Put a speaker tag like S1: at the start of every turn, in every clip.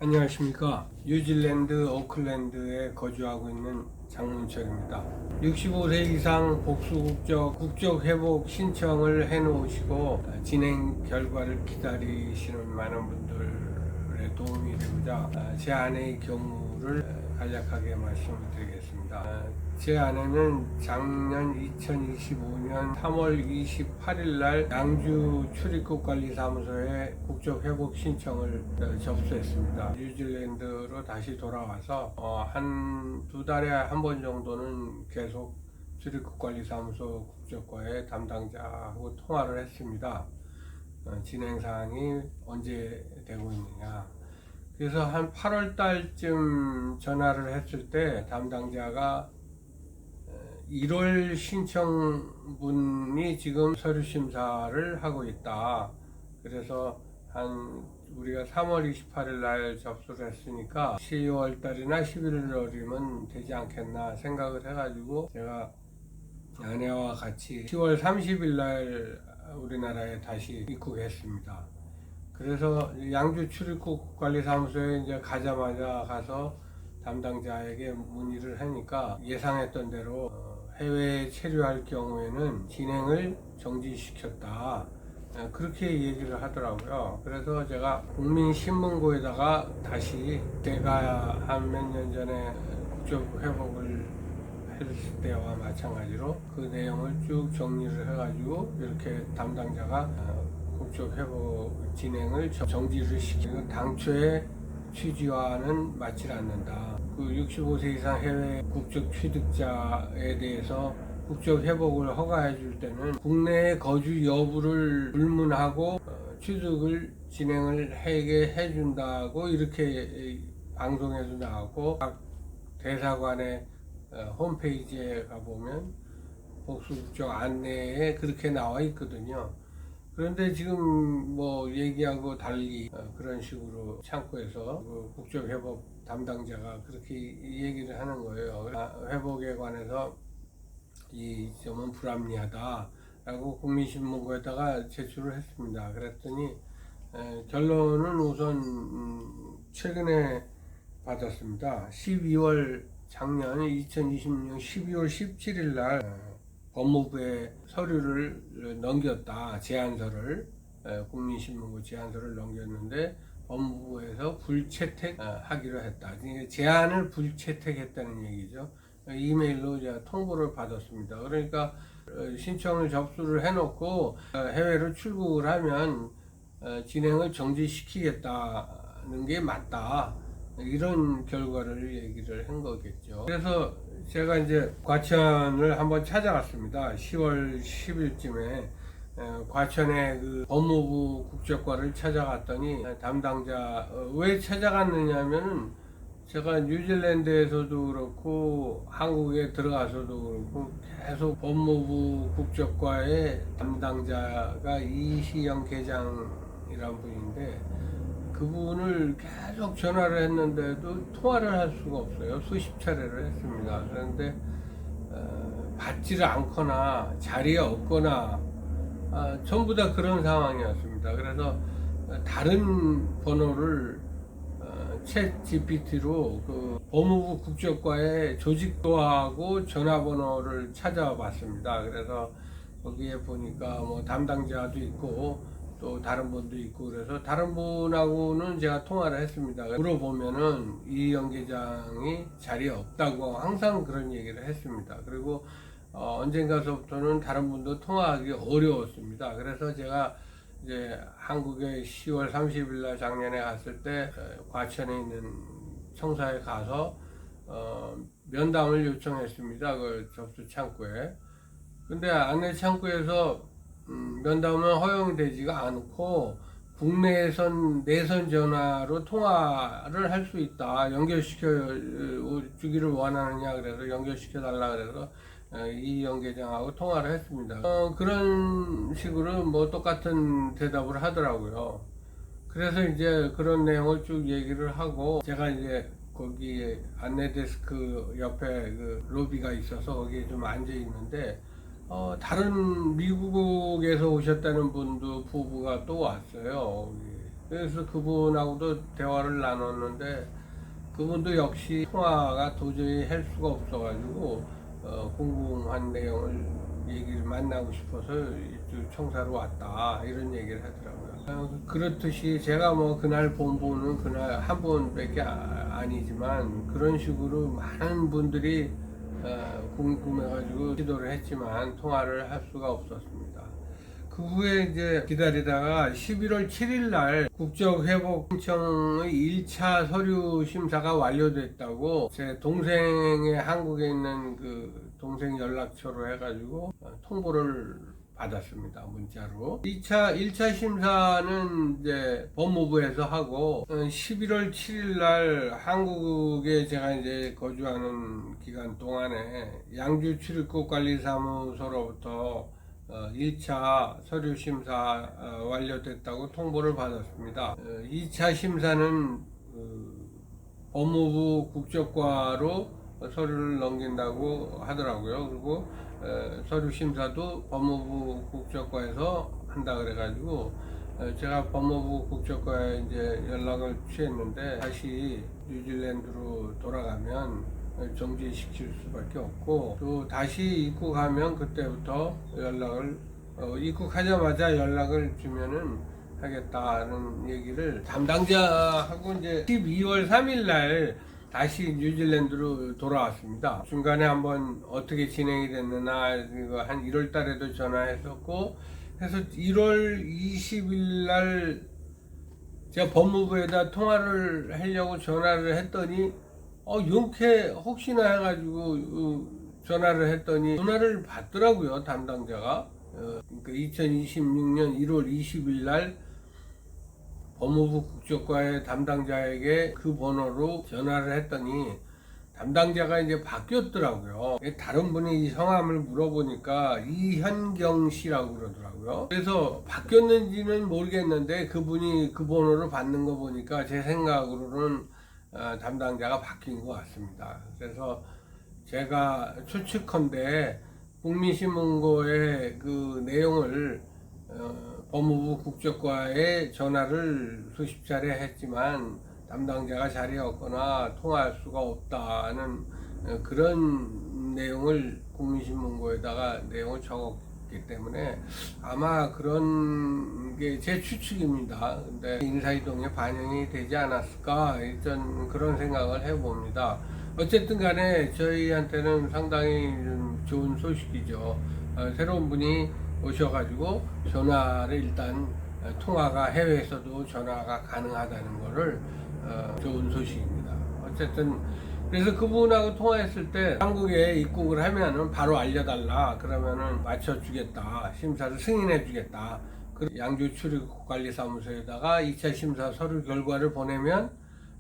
S1: 안녕하십니까. 뉴질랜드 오클랜드에 거주하고 있는 장문철입니다. 65세 이상 국적 회복 신청을 해 놓으시고 진행 결과를 기다리시는 많은 분들의 도움이 되고자 제 아내의 경우를 간략하게 말씀을 드리겠습니다. 제 아내는 작년 2025년 3월 28일 날 양주 출입국관리사무소에 국적회복 신청을 접수했습니다. 뉴질랜드로 다시 돌아와서 한 두 달에 한 번 정도는 계속 출입국관리사무소 국적과의 담당자하고 통화를 했습니다. 진행사항이 언제 되고 있느냐. 그래서 한 8월 달쯤 전화를 했을 때 담당자가 1월 신청분이 지금 서류 심사를 하고 있다. 그래서 우리가 3월 28일 날 접수를 했으니까 10월 달이나 11월이면 되지 않겠나 생각을 해가지고 제가 아내와 같이 10월 30일 날 우리나라에 다시 입국했습니다. 그래서 양주 출입국 관리사무소에 이제 가자마자 가서 담당자에게 문의를 하니까 예상했던 대로 해외에 체류할 경우에는 진행을 정지시켰다. 그렇게 얘기를 하더라고요. 그래서 제가 국민신문고에다가 다시 제가 한 몇 년 전에 국적 회복을 했을 때와 마찬가지로 그 내용을 쭉 정리를 해가지고 이렇게 담당자가 국적 회복 진행을 정지를 시키는 당초의 취지와는 맞지 않는다. 그 65세 이상 해외 국적 취득자에 대해서 국적 회복을 허가해 줄 때는 국내에 거주 여부를 불문하고 취득을 진행을 하게 해준다고 이렇게 방송에도 나왔고 각 대사관의 홈페이지에 가보면 복수국적 안내에 그렇게 나와 있거든요. 그런데 지금 뭐 얘기하고 달리 그런 식으로 창구에서 그 국적회복 담당자가 그렇게 얘기를 하는 거예요. 회복에 관해서 이 점은 불합리하다 라고 국민신문고에다가 제출을 했습니다. 그랬더니 결론은 우선 최근에 받았습니다. 작년 2020년 12월 17일 날 법무부에 서류를 넘겼다. 제안서를 국민신문고 제안서를 넘겼는데 법무부에서 불채택하기로 했다. 제안을 불채택했다는 얘기죠. 이메일로 제가 통보를 받았습니다. 그러니까 신청을 접수를 해놓고 해외로 출국을 하면 진행을 정지시키겠다는 게 맞다. 이런 결과를 얘기를 한 거겠죠. 그래서 제가 이제 과천을 한번 찾아갔습니다. 10월 10일쯤에 과천의 그 법무부 국적과를 찾아갔더니 담당자 왜 찾아갔느냐면은 제가 뉴질랜드에서도 그렇고 한국에 들어가서도 그렇고 계속 법무부 국적과의 담당자가 이시영 계장이란 분인데 그분을 계속 전화를 했는데도 통화를 할 수가 없어요. 수십 차례를 했습니다. 그런데 받지를 않거나 자리에 없거나 전부 다 그런 상황이었습니다. 그래서 다른 번호를 챗 GPT로 그 법무부 국적과의 조직도하고 전화번호를 찾아봤습니다. 그래서 거기에 보니까 뭐 담당자도 있고 또 다른 분도 있고 그래서 다른 분하고는 제가 통화를 했습니다. 물어보면은 이영 계장이 자리에 없다고 항상 그런 얘기를 했습니다. 그리고 언젠가서부터는 다른 분도 통화하기 어려웠습니다. 그래서 제가 이제 한국에 10월 30일 날 작년에 갔을 때 과천에 있는 청사에 가서 면담을 요청했습니다. 그 접수 창구에. 근데 안내 창구에서 면담은 허용되지가 않고 국내에선 내선 전화로 통화를 할 수 있다. 연결시켜 주기를 원하느냐 그래서 연결시켜 달라 그래서 이영 계장하고 통화를 했습니다. 그런 식으로 뭐 똑같은 대답을 하더라고요. 그래서 이제 그런 내용을 쭉 얘기를 하고 제가 이제 거기 안내 데스크 옆에 그 로비가 있어서 거기에 좀 앉아 있는데 다른 미국에서 오셨다는 분도 부부가 또 왔어요. 그래서 그분하고도 대화를 나눴는데 그분도 역시 통화가 도저히 할 수가 없어가지고 궁금한 내용을 얘기를 만나고 싶어서 이쪽 청사로 왔다 이런 얘기를 하더라고요. 그렇듯이 제가 뭐 그날 본 분은 그날 한 분밖에 아니지만 그런 식으로 많은 분들이 궁금해가지고 기도를 했지만 통화를 할 수가 없었습니다. 그 후에 이제 기다리다가 11월 7일 날 국적회복 신청의 1차 서류 심사가 완료됐다고 제 동생의 한국에 있는 그 동생 연락처로 해가지고 통보를 받았습니다. 문자로. 1차 심사는 이제 법무부에서 하고 11월 7일 날 한국에 제가 이제 거주하는 기간 동안에 양주 출입국 관리사무소로부터 1차 서류 심사 완료됐다고 통보를 받았습니다. 2차 심사는 법무부 국적과로 서류를 넘긴다고 하더라고요. 그리고 서류 심사도 법무부 국적과에서 한다 그래가지고 제가 법무부 국적과에 이제 연락을 취했는데 다시 뉴질랜드로 돌아가면 정지시킬 수밖에 없고 또 다시 입국하면 그때부터 연락을 입국하자마자 연락을 주면은 하겠다는 얘기를 담당자하고 이제 12월 3일 날 다시 뉴질랜드로 돌아왔습니다. 중간에 한번 어떻게 진행이 됐느냐 이거 한 1월 달에도 전화했었고 해서 1월 20일 날 제가 법무부에다 통화를 하려고 전화를 했더니 용케 혹시나 해가지고 전화를 했더니 전화를 받더라고요. 담당자가 그러니까 2026년 1월 20일 날 법무부 국적과의 담당자에게 그 번호로 전화를 했더니 담당자가 이제 바뀌었더라고요. 다른 분이 성함을 물어보니까 이현경 씨라고 그러더라고요. 그래서 바뀌었는지는 모르겠는데 그분이 그 번호를 받는 거 보니까 제 생각으로는 담당자가 바뀐 것 같습니다. 그래서 제가 추측컨대 국민신문고의 그 내용을 법무부 국적과에 전화를 수십 차례 했지만 담당자가 자리에 없거나 통화할 수가 없다는 그런 내용을 국민신문고에다가 내용을 적었기 때문에 아마 그런 게 제 추측입니다. 근데 인사이동에 반영이 되지 않았을까 일단 그런 생각을 해봅니다. 어쨌든 간에 저희한테는 상당히 좋은 소식이죠. 새로운 분이 오셔가지고 전화를 일단 통화가 해외에서도 전화가 가능하다는 거를 좋은 소식입니다. 어쨌든 그래서 그분하고 통화했을 때 한국에 입국을 하면은 바로 알려달라 그러면은 맞춰주겠다 심사를 승인해주겠다. 양주 출입국 관리사무소에다가 2차 심사 서류 결과를 보내면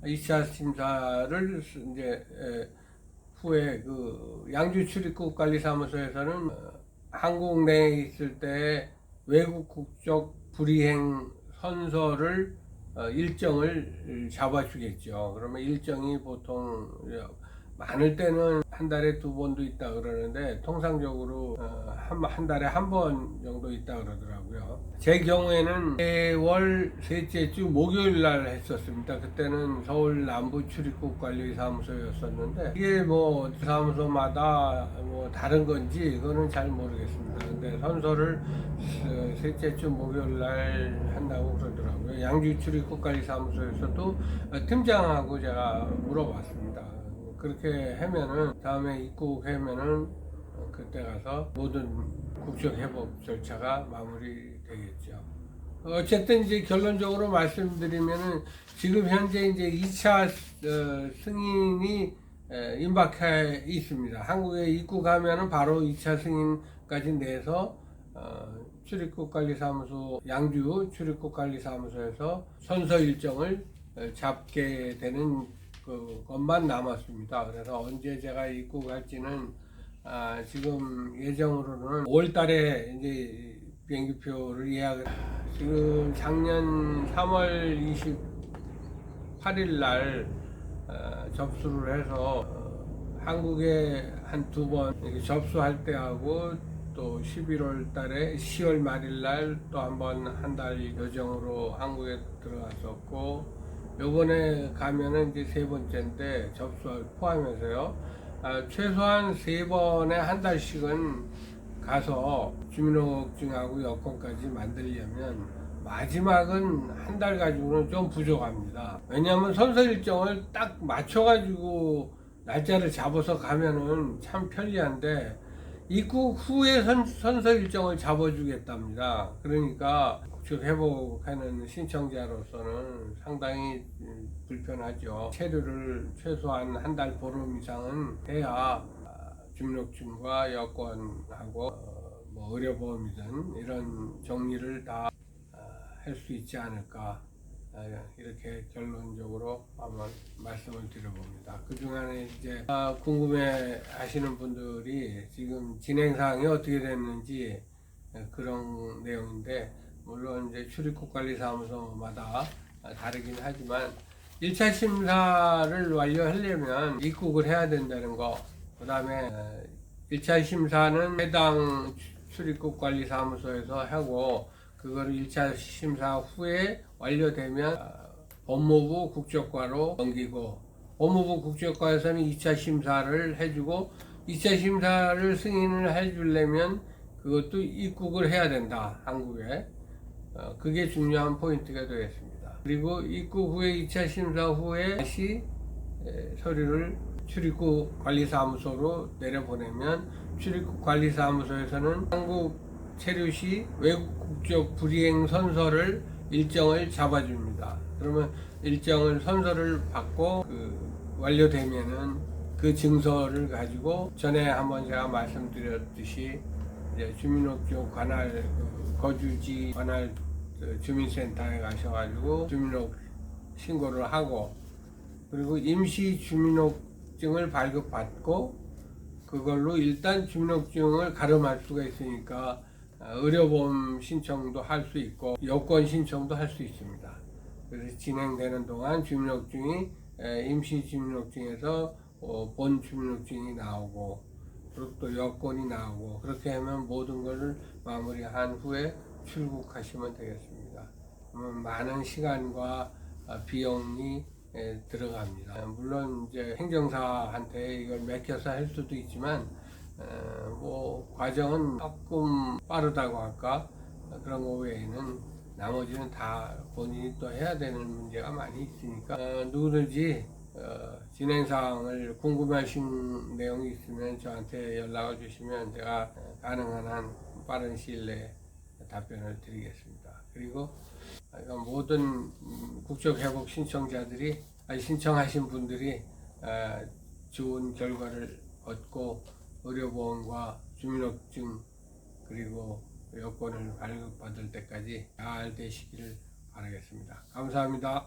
S1: 2차 심사를 이제 후에 그 양주 출입국 관리사무소에서는 한국 내에 있을 때 외국 국적 불이행 선서를 일정을 잡아주겠죠. 그러면 일정이 보통 많을 때는 한 달에 2번도 있다 그러는데 통상적으로 한 달에 1번 정도 있다 그러더라고요. 제 경우에는 4월 셋째 주 목요일 날 했었습니다. 그때는 서울 남부 출입국 관리 사무소였었는데 이게 뭐 사무소마다 뭐 다른 건지 그거는 잘 모르겠습니다. 근데 선서를 셋째 주 목요일 날 한다고 그러더라고요. 양주 출입국 관리 사무소에서도 팀장하고 제가 물어봤습니다. 그렇게 하면은 다음에 입국하면은 그때 가서 모든 국적 회복 절차가 마무리되겠죠. 어쨌든 이제 결론적으로 말씀드리면은 지금 현재 이제 2차 승인이 임박해 있습니다. 한국에 입국하면은 바로 2차 승인까지 내서 출입국관리사무소 양주 출입국관리사무소에서 선서 일정을 잡게 되는 그것만 남았습니다. 그래서 언제 제가 입국할지는 지금 예정으로는 5월달에 이제 비행기표를 예약을 지금 작년 3월 28일 날 접수를 해서 한국에 한 2번 접수할 때하고 또 11월 달에 10월 말일 날 또 한 번 한 달 여정으로 한국에 들어갔었고, 요번에 가면은 이제 세 번째인데 접수를 포함해서요. 최소한 세 번에 한 달씩은 가서 주민등록증하고 여권까지 만들려면 마지막은 한 달 가지고는 좀 부족합니다. 왜냐하면 선서 일정을 딱 맞춰가지고 날짜를 잡아서 가면은 참 편리한데, 입국 후에 선서 일정을 잡아주겠답니다. 그러니까 국적 회복하는 신청자로서는 상당히 불편하죠. 체류를 최소한 한 달 보름 이상은 해야 주민등록증과 여권하고 뭐 의료보험이든 이런 정리를 다 할 수 있지 않을까, 이렇게 결론적으로 한번 말씀을 드려봅니다. 그 중간에 이제 궁금해 하시는 분들이 지금 진행사항이 어떻게 됐는지 그런 내용인데, 물론 이제 출입국관리사무소마다 다르긴 하지만 1차 심사를 완료하려면 입국을 해야 된다는 거, 그 다음에 1차 심사는 해당 출입국관리사무소에서 하고, 그거를 1차 심사 후에 완료되면 법무부 국적과로 넘기고, 법무부 국적과에서는 2차 심사를 해주고, 2차 심사를 승인을 해주려면 그것도 입국을 해야 된다, 한국에. 그게 중요한 포인트가 되겠습니다. 그리고 입국 후에 2차 심사 후에 다시 서류를 출입국 관리사무소로 내려보내면, 출입국 관리사무소에서는 한국 체류 시 외국 국적 불이행 선서를 일정을 잡아줍니다. 그러면 일정을 선서를 받고 완료되면은 그 증서를 가지고 전에 한번 제가 말씀드렸듯이 이제 주민등록증 관할 거주지 관할 주민센터에 가셔가지고 주민등록 신고를 하고, 그리고 임시 주민등록증을 발급받고 그걸로 일단 주민등록증을 가름할 수가 있으니까 의료보험 신청도 할 수 있고 여권 신청도 할 수 있습니다. 그래서 진행되는 동안 주민등록증이 임시 주민등록증에서 본 주민등록증이 나오고, 그리고 또 여권이 나오고, 그렇게 하면 모든 것을 마무리한 후에 출국하시면 되겠습니다. 많은 시간과 비용이 들어갑니다. 물론 이제 행정사한테 이걸 맡겨서 할 수도 있지만, 뭐 과정은 조금 빠르다고 할까, 그런 거 외에는 나머지는 다 본인이 또 해야 되는 문제가 많이 있으니까, 누구든지 진행사항을 궁금하신 내용이 있으면 저한테 연락을 주시면 제가 가능한 한 빠른 시일 내에 답변을 드리겠습니다. 그리고 모든 국적회복 신청자들이, 신청하신 분들이 좋은 결과를 얻고 의료보험과 주민등록증 그리고 여권을 발급받을 때까지 잘 되시기를 바라겠습니다. 감사합니다.